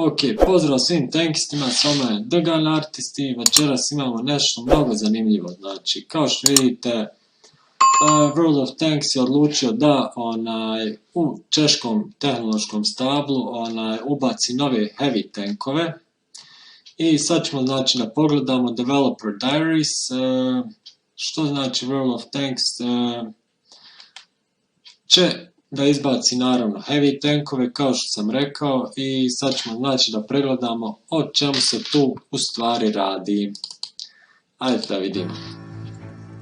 Ok, pozdrav svim tankistima, s vama je The Gun Artist i večeras imamo nešto mnogo zanimljivo. Znači, kao što vidite, World of Tanks je odlučio da u češkom tehnološkom stablu ubaci nove heavy tankove. I sad ćemo znači da pogledamo Developer Diaries, što znači World of Tanks će da izbaci naravno heavy tankove kao što sam rekao i sad ćemo znači da pregledamo o čemu se tu u stvari radi. Ajde da vidimo.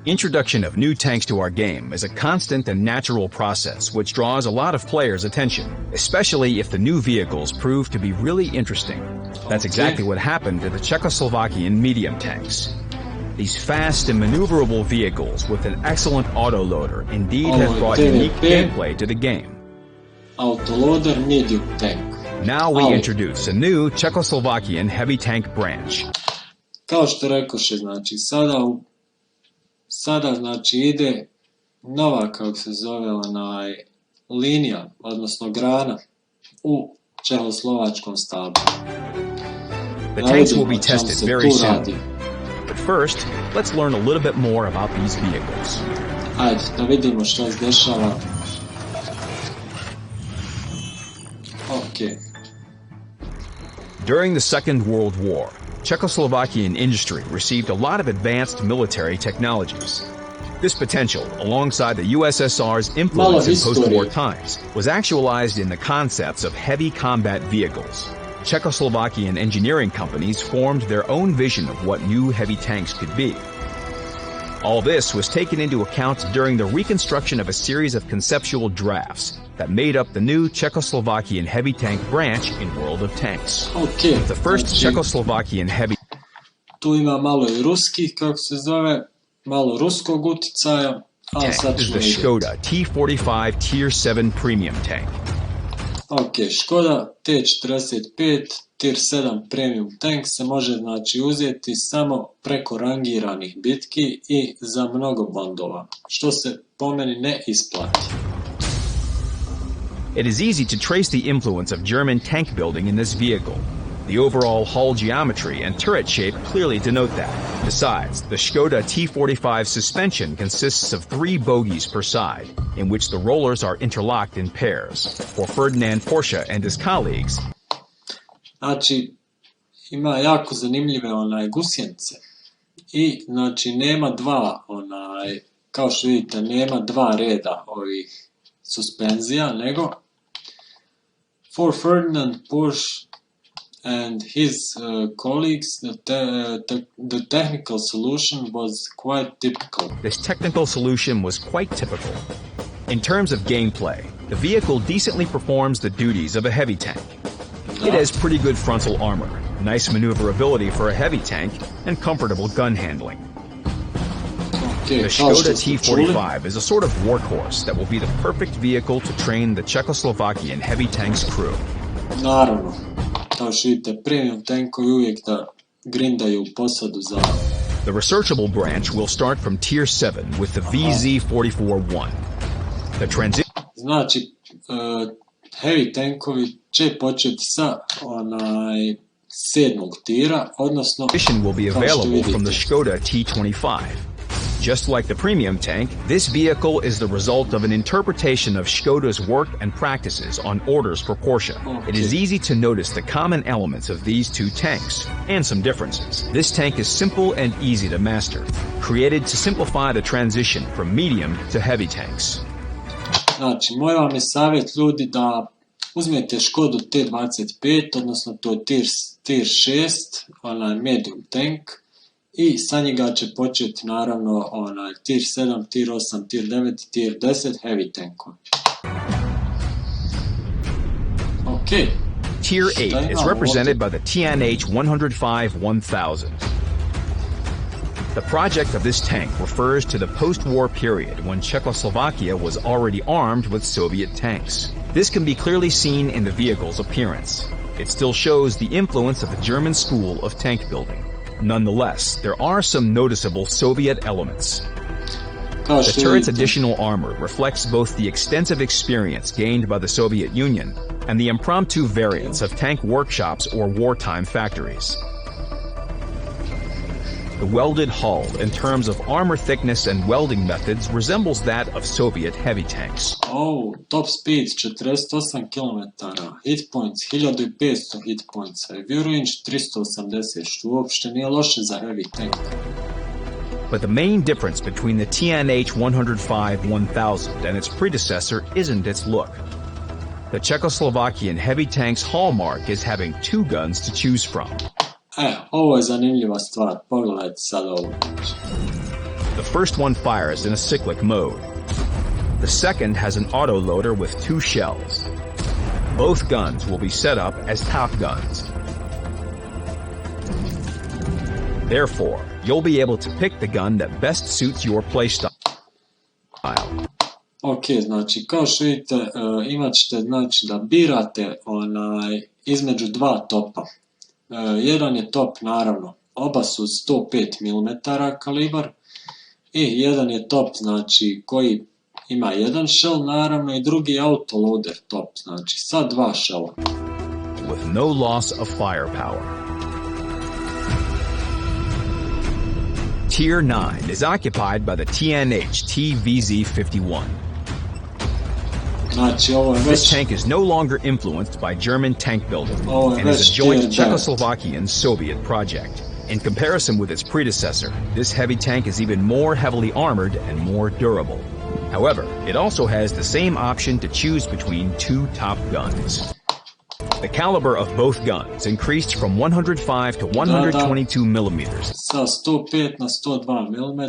Introduction of new tanks to our game is a constant and natural process which draws a lot of players' attention, especially if the new vehicles prove to be really interesting. That's exactly what happened to the Czechoslovakian medium tanks. These fast and maneuverable vehicles with an excellent autoloader indeed have brought unique gameplay to the game. Autoloader medium tank. Now we introduce a new Czechoslovakian heavy tank branch. Kao što rekoše, znači sada znači ide nova, kako se zove, linija, odnosno grana u čehoslovačkom stablu. The tanks will be tested very soon. But first, let's learn a little bit more about these vehicles. Ajde, da vidimo što se dešava. Okay. During the Second World War, Czechoslovakian industry received a lot of advanced military technologies. This potential, alongside the USSR's influence in post-war times, was actualized in the concepts of heavy combat vehicles. Czechoslovakian engineering companies formed their own vision of what new heavy tanks could be. All this was taken into account during the reconstruction of a series of conceptual drafts that made up the new Czechoslovakian heavy tank branch in World of Tanks. Okay, the first Czechoslovakian heavy... Tu ima malo I ruskih, kako se zove, malo ruskog uticaja, a sad is the Škoda T45 Tier 7 Premium tank. Ok, Škoda T45 Tier 7 Premium tank se može znači uzeti samo preko rangiranih bitki i za mnogo bondova, što se po meni ne isplati. It is easy to trace the influence of German tank building in this vehicle. The overall hull geometry and turret shape clearly denote that. Besides, the Škoda T45 suspension consists of 3 bogies per side, in which the rollers are interlocked in pairs. For Ferdinand Porsche and his colleagues, znači, ima jako zanimljive gusjenice. I, znači, nema dva, kao što vidite, nema dva reda ovih suspenzija, nego for Ferdinand Porsche and his colleagues, the technical solution was quite typical. This technical solution was quite typical. In terms of gameplay, the vehicle decently performs the duties of a heavy tank. It has pretty good frontal armor, nice maneuverability for a heavy tank, and comfortable gun handling. The Škoda T45 is a sort of workhorse that will be the perfect vehicle to train the Czechoslovakian heavy tanks crew. Naravno, kao što vidite, premium tankovi uvijek da grindaju posadu za... The researchable branch will start from Tier 7 with the VZ44-1. The transition... Znači, heavy tankovi će početi sa 7. tira, odnosno... will be available from the Škoda T25. Just like the premium tank, this vehicle is the result of an interpretation of Škoda's work and practices on orders for Porsche. It is easy to notice the common elements of these two tanks, and some differences. This tank is simple and easy to master, created to simplify the transition from medium to heavy tanks. Znači, moj vam je savjet ljudi da uzmete Škodu T25, odnosno to je tier 6, medium tank, i sa njega će početi naravno tier 7, tier 8, tier 9, tier 10 heavy tankovi. Ok. Tier 8 is represented by the TNH 105-1000. The project of this tank refers to the post-war period when Czechoslovakia was already armed with Soviet tanks. This can be clearly seen in the vehicle's appearance. It still shows the influence of the German school of tank building. Nonetheless, there are some noticeable Soviet elements. The turret's additional armor reflects both the extensive experience gained by the Soviet Union and the impromptu variants of tank workshops or wartime factories. The welded hull, in terms of armor thickness and welding methods, resembles that of Soviet heavy tanks. Oh, top speed 48 km, hit points 1500 hit points, review range 380, što uopšte nije loše za heavy tank. But the main difference between the TNH 105-1000 and its predecessor isn't its look. The Czechoslovakian heavy tank's hallmark is having two guns to choose from. Ovo je zanimljiva stvar, pogledajte sad ovo. The first one fires in a cyclic mode. The second has an autoloader with two shells. Both guns will be set up as top guns. Therefore, you'll be able to pick the gun that best suits your playstyle. Ok, znači kao što vidite imat ćete znači da birate između dva topa. Jedan je top naravno, oba su 105 mm kalibar i jedan je top znači koji ima jedan shell naravno i drugi je autoloader top, znači sa dva shella. With no loss of firepower. Tier 9 is occupied by the TNH TVZ-51. This tank is no longer influenced by German tank building and is a joint Czechoslovakian-Soviet project. In comparison with its predecessor, this heavy tank is even more heavily armored and more durable. However, it also has the same option to choose between two top guns. The caliber of both guns increased from 105 to 122 millimeters. Sa 105 na 102 mm,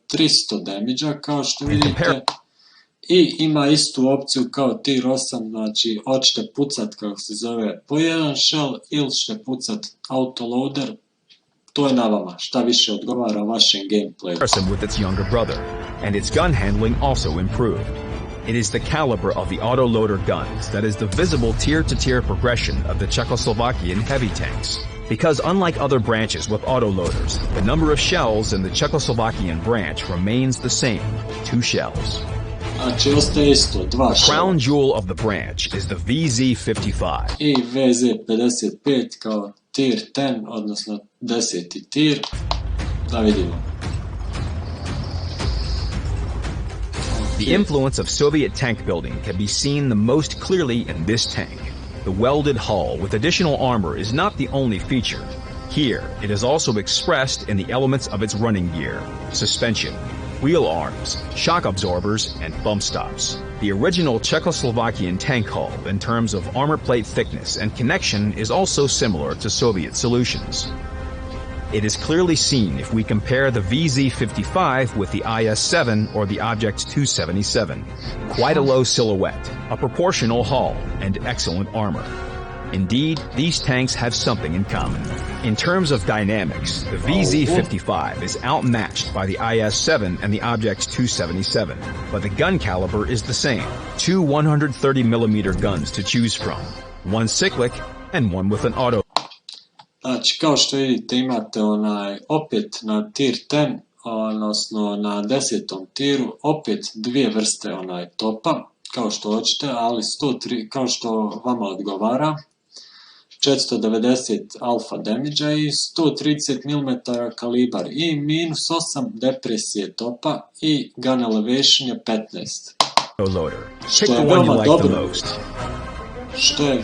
300 damage-a kao što vidite. I ima istu opciju kao tier 8, znači hoćete pucat kako se zove po jedan shell ili ćete pucat autoloader, to je na vama, šta više odgovara vašem gameplayu. With its younger brother, and its gun handling also improved. It is the caliber of the autoloader guns that is the visible tier-to-tier progression of the Czechoslovakian heavy tanks. Because unlike other branches with autoloaders, the number of shells in the Czechoslovakian branch remains the same, 2 shells. Znači ostaje isto, 2 shella. The crown jewel of the branch is the VZ-55. I VZ-55 kao tier 10, odnosno 10. tier. Da vidimo. The influence of Soviet tank building can be seen the most clearly in this tank. The welded hull with additional armor is not the only feature. Here, it is also expressed in the elements of its running gear, suspension, wheel arms, shock absorbers, and bump stops. The original Czechoslovakian tank hull in terms of armor plate thickness and connection is also similar to Soviet solutions. It is clearly seen if we compare the VZ-55 with the IS-7 or the Object 277. Quite a low silhouette, a proportional hull, and excellent armor. Indeed, these tanks have something in common. In terms of dynamics, the VZ-55 is outmatched by the IS-7 and the Object 277, but the gun caliber is the same. 2 130mm guns to choose from, one cyclic and one with an auto. Znači, kao što vidite, imate opet na tier 10, odnosno na 10. tieru, opet dvije vrste topa, kao što hoćete, ali 103, kao što vama odgovara, 490 alfa damage-a i 130 mm kalibar i minus 8 depresije topa i gun elevation je 15. Što je veoma dobro.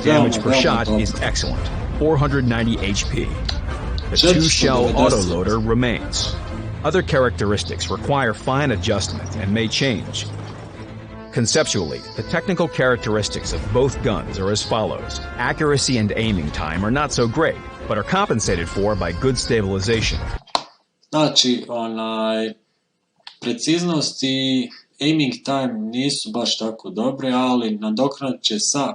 Damage per shot is excellent, 490 HP. The 2-shell autoloader remains. Other characteristics require fine adjustment and may change. Conceptually, the technical characteristics of both guns are as follows. Accuracy and aiming time are not so great, but are compensated for by good stabilization. Znači, preciznost i aiming time nisu baš tako dobre, ali nadoknadit će sa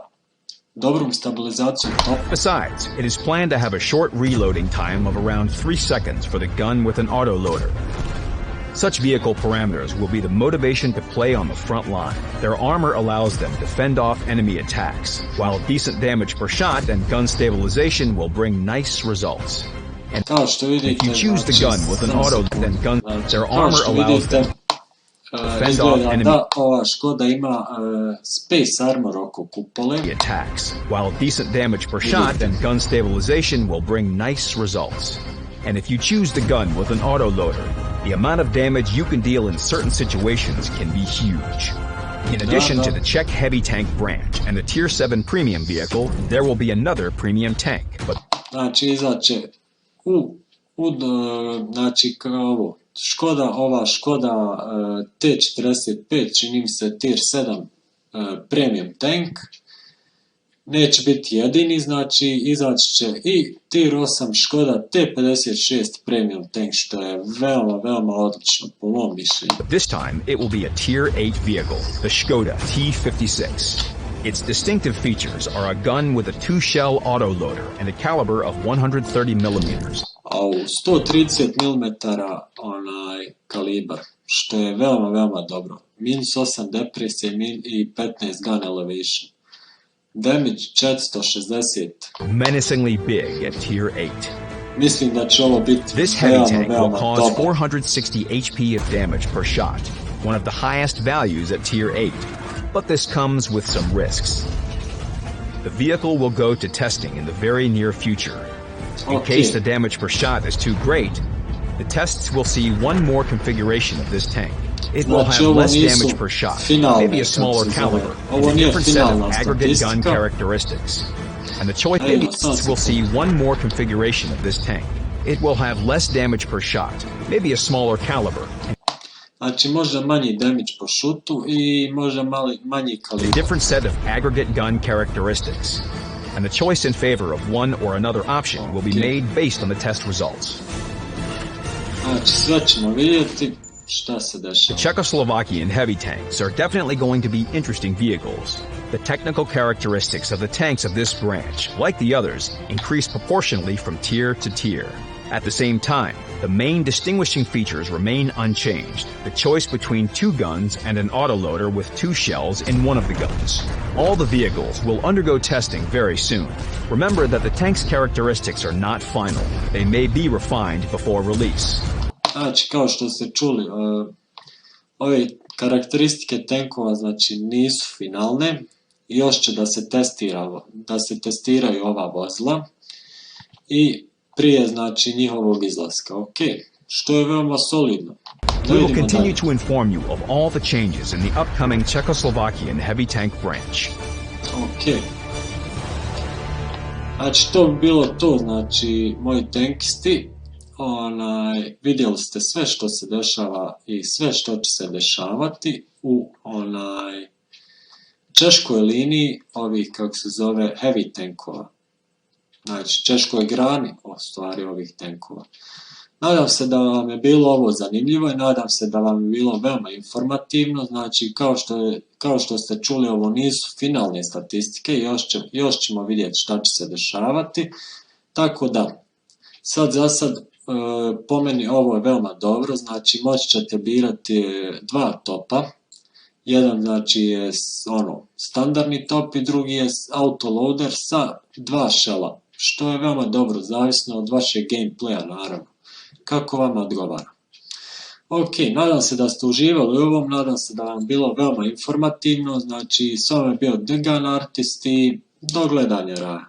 dobrom stabilizacijom topa. Besides, it is planned to have a short reloading time of around 3 seconds for the gun with an autoloader. Such vehicle parameters will be the motivation to play on the front line. Their armor allows them to fend off enemy attacks, while decent damage per shot and gun stabilization will bring nice results. And if you choose the gun with an auto, then their armor allows them. izgleda da ova Škoda ima Space Armor oko kupole. Attacks, while decent damage per shot and gun stabilization will bring nice results. And if you choose the gun with an autoloader, the amount of damage you can deal in certain situations can be huge. In addition to the Czech heavy tank branch and the Tier 7 premium vehicle, there will be another premium tank. Znači, izaće znači kao ovo, ova Škoda T45, čini mi se Tier 7 premium tank, neće biti jedini, znači izaći će i Tier 8 Škoda T56 premium tank, što je veoma, veoma odlično po mom mišljenju. This time it will be a Tier 8 vehicle, the Škoda T56. Its distinctive features are a gun with a 2-shell autoloader and a caliber of 130 mm. A u 130 mm kalibar, što je veoma, veoma dobro. -8 depresije i 15 gun elevation. Damage 460. Menacingly big at Tier 8. Mislim da će ovo biti This heavy tank will cause 460 HP of damage per shot, one of the highest values at Tier 8. But this comes with some risks. The vehicle will go to testing in the very near future. In case the damage per shot is too great, the tests will see one more configuration of this tank. It will have less damage per shot, maybe a smaller caliber, and a different set of aggregate gun characteristics. And the choice will see one more configuration of this tank. It will have less damage per shot, maybe a smaller caliber. Znači možda manji damage po šutu i možda manji kalibar. A different set of aggregate gun characteristics. And the choice in favor of one or another option will be made based on the test results. Znači sve ćemo vidjeti šta se dešava. The Czechoslovakian heavy tanks are definitely going to be interesting vehicles. The technical characteristics of the tanks of this branch, like the others, increase proportionally from tier to tier. At the same time, the main distinguishing features remain unchanged, the choice between 2 guns and an autoloader with 2 shells in one of the guns. All the vehicles will undergo testing very soon. Remember that the tank's characteristics are not final. They may be refined before release. Znači, kao što ste čuli, ove karakteristike tenkova znači nisu finalne, još će da se testiraju ova vozila i prije znači njihovog izlaska. Ok, što je veoma solidno. We will continue to inform you of all the changes in the upcoming Czechoslovakian heavy tank branch. Ok. Znači to bi bilo to, znači moji tankisti. Vidjeli ste sve što se dešava i sve što će se dešavati u češkoj liniji ovih, kako se zove, heavy tankova. Znači, češkoj grani, stvari, ovih tankova. Nadam se da vam je bilo ovo zanimljivo i nadam se da vam je bilo veoma informativno. Znači, kao što ste čuli, ovo nisu finalne statistike, još ćemo vidjeti šta će se dešavati. Tako da, za sad, po meni ovo je veoma dobro, znači moći ćete birati 2 topa. Jedan znači je standardni top i drugi je autoloader sa 2 shella, što je veoma dobro, zavisno od vašeg gameplaya naravno, kako vam odgovara. Ok, nadam se da ste uživali u ovom, nadam se da vam bilo veoma informativno, znači s vama je bio The Gun Artist i do gledanja raja.